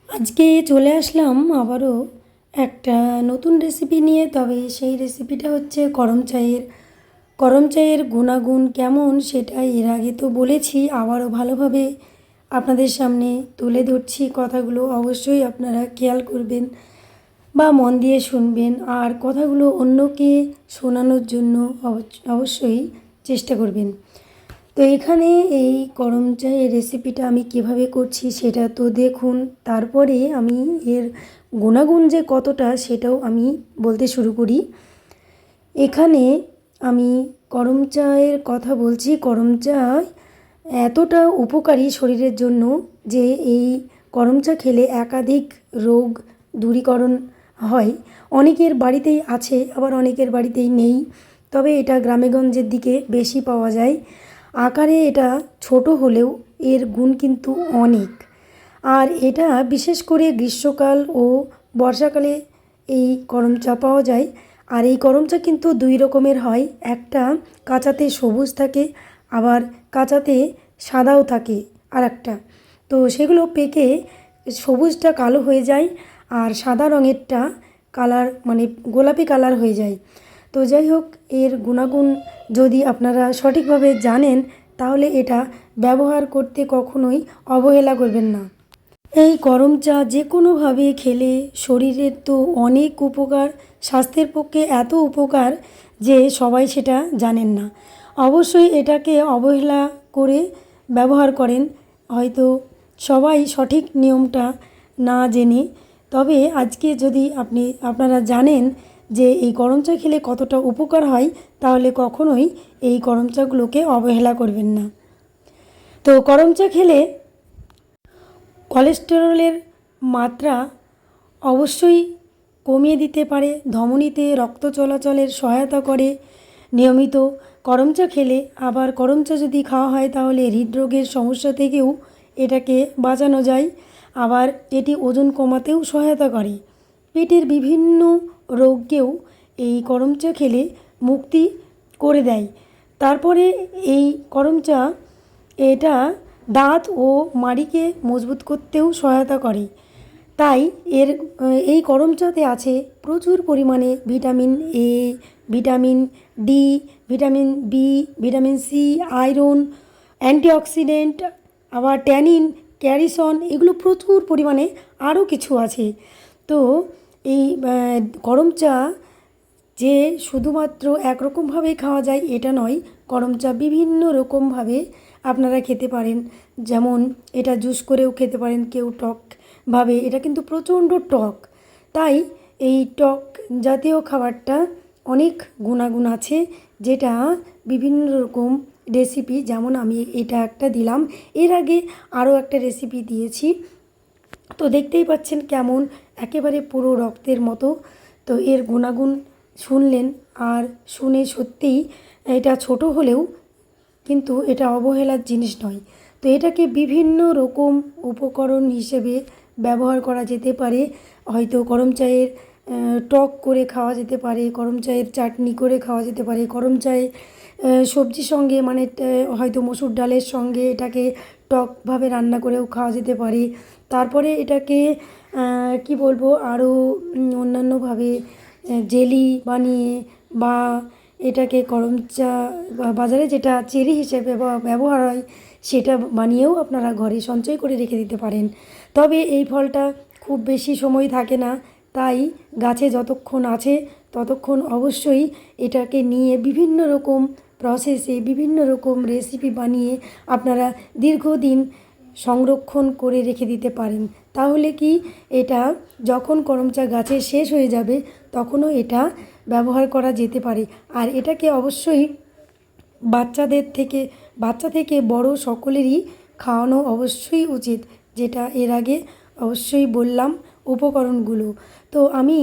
আজকে চলে আসলাম আবারও একটা নতুন রেসিপি নিয়ে। তবে সেই রেসিপিটা হচ্ছে করম চায়ের গুণাগুণ কেমন সেটা এর আগে তো বলেছি, আবারও ভালোভাবে আপনাদের সামনে তুলে ধরছি। কথাগুলো অবশ্যই আপনারা খেয়াল করবেন বা মন দিয়ে শুনবেন, আর কথাগুলো অন্যকে শোনানোর জন্য অবশ্যই চেষ্টা করবেন। তো এখানে এই করম চায়ের রেসিপিটা আমি কিভাবে করছি সেটা তো দেখুন। তারপরে আমি এর গুণাগুণ যে কতটা সেটাও আমি বলতে শুরু করি। এখানে আমি করম চায়ের কথা বলছি। করম চা এতটা উপকারী শরীরের জন্য যে এই করম চা খেলে একাধিক রোগ দূরীকরণ হয়। অনেকের বাড়িতেই আছে, আবার অনেকের বাড়িতেই নেই। তবে এটা গ্রামেগঞ্জের দিকে বেশি পাওয়া যায়। আকারে এটা ছোট হলেও এর গুণ কিন্তু অনেক। আর এটা বিশেষ করে গ্রীষ্মকাল ও বর্ষাকালে এই করম চা পাওয়া যায়। আর এই করম চা কিন্তু দুই রকমের হয়, একটা কাঁচাতে সবুজ থাকে, আবার কাঁচাতে সাদাও থাকে আর একটা। তো সেগুলো পেকে সবুজটা কালো হয়ে যায় আর সাদা রঙেরটা কালার মানে গোলাপি কালার হয়ে যায়। তো যাই হোক, এর গুণাগুণ যদি আপনারা সঠিকভাবে জানেন তাহলে এটা ব্যবহার করতে কখনোই অবহেলা করবেন না। এই গরম চা যে কোনোভাবে খেলে শরীরের তো অনেক উপকার, স্বাস্থ্যের পক্ষে এত উপকার যে সবাই সেটা জানেন না। অবশ্যই এটাকে অবহেলা করে ব্যবহার করেন, হয়তো সবাই সঠিক নিয়মটা না জেনে। তবে আজকে যদি আপনারা জানেন যে এই গরম চা খেলে কতটা উপকার হয়, তাহলে কখনোই এই গরম চাগুলোকে অবহেলা করবেন না। তো গরম চা খেলে কোলেস্টেরলের মাত্রা অবশ্যই কমিয়ে দিতে পারে, ধমনীতে রক্ত চলাচলের সহায়তা করে নিয়মিত করম চা খেলে। আবার করম চা যদি খাওয়া হয় তাহলে হৃদরোগের সমস্যা থেকেও এটাকে বাঁচানো যায়। আবার এটি ওজন কমাতেও সহায়তা করে। পেটের বিভিন্ন রোগকেও এই করম চা খেলে মুক্তি করে দেয়। তারপরে এই করম চা এটা দাঁত ও মাড়িকে মজবুত করতেও সহায়তা করে। তাই এই করম চাতে আছে প্রচুর পরিমাণে vitamin A, vitamin D, vitamin B, vitamin C, iron, antioxidant, আবার ট্যানিন, ক্যারিসন, এগুলো প্রচুর পরিমাণে আরও কিছু আছে। তো এই গরম চা যে শুধুমাত্র একরকমভাবেই খাওয়া যায় এটা নয়, গরম চা বিভিন্ন রকমভাবে আপনারা খেতে পারেন। যেমন এটা জুস করেও খেতে পারেন, কেউ টকভাবে, এটা কিন্তু প্রচণ্ড টক। তাই এই টক জাতীয় খাবারটা অনেক গুণাগুণ আছে, যেটা বিভিন্ন রকম রেসিপি, যেমন আমি এটা একটা দিলাম, এর আগে আরও একটা রেসিপি দিয়েছি। তো দেখতেই পাচ্ছেন কেমন একেবারে পুরো রক্তের মতো। তো এর গুণাগুণ শুনলেন, আর শুনে সত্যিই এটা ছোট হলেও কিন্তু এটা অবহেলার জিনিস নয়। তো এটাকে বিভিন্ন রকম উপকরণ হিসেবে ব্যবহার করা যেতে পারে। হয়তো গরম চায়ের টক করে খাওয়া যেতে পারে, গরম চায়ের চাটনি করে খাওয়া যেতে পারে, গরম চায়ে সবজির সঙ্গে মানে হয়তো মসুর ডালের সঙ্গে এটাকে টকভাবে রান্না করেও খাওয়া যেতে পারে। তারপরে এটাকে কি বলবো, আরও অন্যান্যভাবে জেলি বানিয়ে, বা এটাকে গরম চা বাজারে যেটা চেরি হিসেবে ব্যবহার হয় সেটা বানিয়েও আপনারা ঘরে সঞ্চয় করে রেখে দিতে পারেন। তবে এই ফলটা খুব বেশি সময় থাকে না, তাই গাছে যতক্ষণ আছে ততক্ষণ অবশ্যই এটাকে নিয়ে বিভিন্ন রকম প্রসেসে বিভিন্ন রকম রেসিপি বানিয়ে আপনারা দীর্ঘদিন সংরক্ষণ করে রেখে দিতে পারেন। তাহলে কি, এটা যখন করম চা গাছে শেষ হয়ে যাবে তখনও এটা ব্যবহার করা যেতে পারে। আর এটাকে অবশ্যই বাচ্চা থেকে বড় সকলেরই খাওয়ানো অবশ্যই উচিত, যেটা এর আগে অবশ্যই বললাম উপকরণগুলো। তো আমি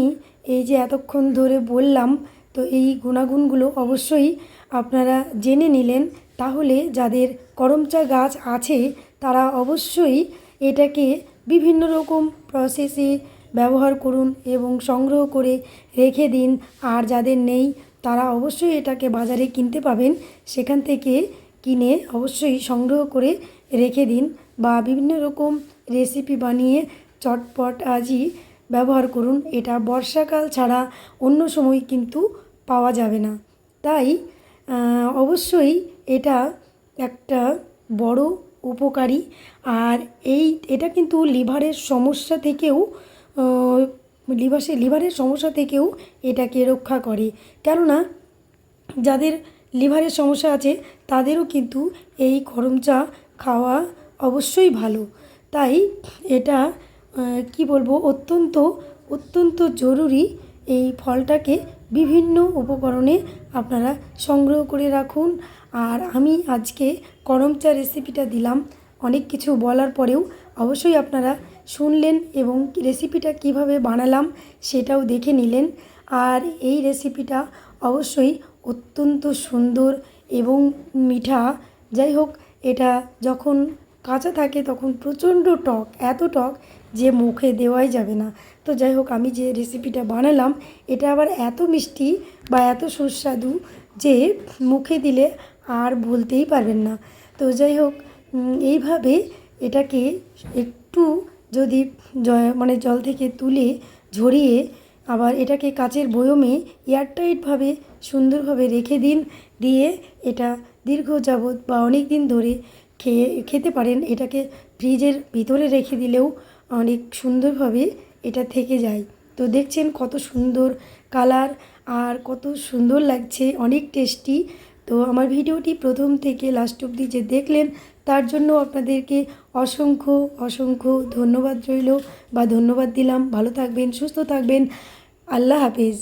এই যে এতক্ষণ ধরে বললাম, তো এই গুণাগুণগুলো অবশ্যই আপনারা জেনে নিলেন। তাহলে যাদের করম চা গাছ আছে তারা অবশ্যই এটাকে বিভিন্ন রকম প্রসেসে ব্যবহার করুন এবং সংগ্রহ করে রেখে দিন। আর যাদের নেই তারা অবশ্যই এটাকে বাজারে কিনতে পাবেন, সেখান থেকে কিনে অবশ্যই সংগ্রহ করে রেখে দিন, বা বিভিন্ন রকম রেসিপি বানিয়ে চটপট আজই ব্যবহার করুন। এটা বর্ষাকাল ছাড়া অন্য সময় কিন্তু পাওয়া যাবে না। তাই অবশ্যই এটা একটা বড় উপকারী। আর এটা কিন্তু লিভারের সমস্যা থেকেও লিভারের সমস্যা থেকেও এটাকে রক্ষা করে। কেননা যাদের লিভারের সমস্যা আছে তাদেরও কিন্তু এই গরম চা খাওয়া অবশ্যই ভালো। তাই এটা কি বলবো, অত্যন্ত অত্যন্ত জরুরি। এই ফলটাকে বিভিন্ন উপকরণে আপনারা সংগ্রহ করে রাখুন। আর আমি আজকে গরম চা রেসিপিটা দিলাম অনেক কিছু বলার পরেও, অবশ্যই আপনারা শুনলেন এবং রেসিপিটা কিভাবে বানালাম সেটাও দেখে নিলেন। আর এই রেসিপিটা অবশ্যই অত্যন্ত সুন্দর এবং মিঠা। যাই হোক, এটা যখন কাঁচা থাকে তখন প্রচণ্ড টক, এত টক যে মুখে দেওয়াই যাবে না। তো যাই হোক, আমি যে রেসিপিটা বানালাম এটা আবার এত মিষ্টি বা এত সুস্বাদু যে মুখে দিলে আর ভুলতেই পারবেন না। তো যাই হোক, এইভাবে এটাকে একটু যদি মানে জল থেকে তুলে ঝরিয়ে আবার এটাকে কাচের বয়মে এয়ারটাইটভাবে সুন্দরভাবে রেখে দিন। দিয়ে এটা দীর্ঘ যাবৎ বা অনেক দিন ধরে খেতে পারেন। এটাকে ফ্রিজের ভিতরে রেখে দিলেও অনেক সুন্দরভাবে এটা থেকে যায়। তো দেখছেন কত সুন্দর কালার আর কত সুন্দর লাগছে, অনেক টেস্টি। তো আমার ভিডিওটি প্রথম থেকে লাস্ট অবধি যে দেখলেন তার জন্য আপনাদেরকে অসংখ্য অসংখ্য ধন্যবাদ রইল বা ধন্যবাদ দিলাম। ভালো থাকবেন, সুস্থ থাকবেন। আল্লাহ হাফেজ।